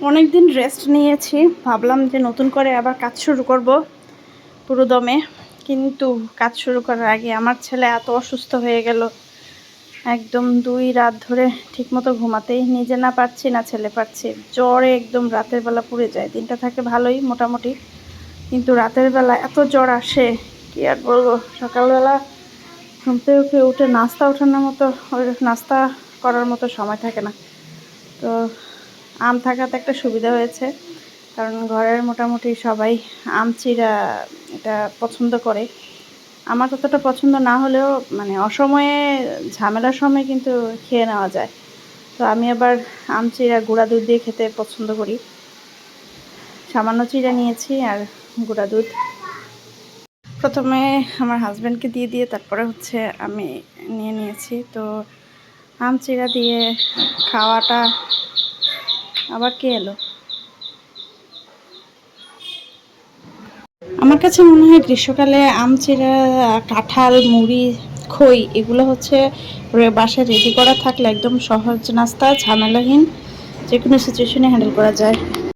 অনেক দিন রেস্ট নিয়েছি, ভাবলাম যে নতুন করে আবার কাজ শুরু করব পুরো দমে। কিন্তু কাজ শুরু করার আগে আমার ছেলে এত অসুস্থ হয়ে গেল, একদম 2 রাত ধরে ঠিকমতো ঘুমাতেই নিজে না পারছি না ছেলে পারছি। জ্বরে একদম রাতের বেলা পুড়ে যায়, দিনটা থাকে ভালোই মোটামুটি, কিন্তু রাতের বেলা এত জ্বর আসে কি আর বলবো। সকালবেলা ঘুম থেকে উঠে নাস্তা ওঠানোর মতো, ওই নাস্তা করার মতো সময় থাকে না। তো আম থাকাতে একটা সুবিধা হয়েছে, কারণ ঘরের মোটামুটি সবাই আম চিড়া এটা পছন্দ করে। আমার ততটা পছন্দ না হলেও মানে অসময়ে ঝামেলার সময় কিন্তু খেয়ে নেওয়া যায়। তো আমি আবার আম চিড়া গুঁড়া দুধ দিয়ে খেতে পছন্দ করি। সামান্য চিড়া নিয়েছি আর গুঁড়া দুধ। প্রথমে আমার হাজব্যান্ডকে দিয়ে তারপরে হচ্ছে আমি নিয়ে নিয়েছি। তো আম চিড়া দিয়ে খাওয়াটা, আবার কে এলো? আমার কাছে মনে হয় গ্রীষ্মকালে আম চিড়া, কাঁঠাল, মুড়ি, খই এগুলো হচ্ছে বাসায় রেডি করা থাকলে একদম সহজ নাস্তা, ঝামেলাহীন, যে কোনো সিচুয়েশনে হ্যান্ডেল করা যায়।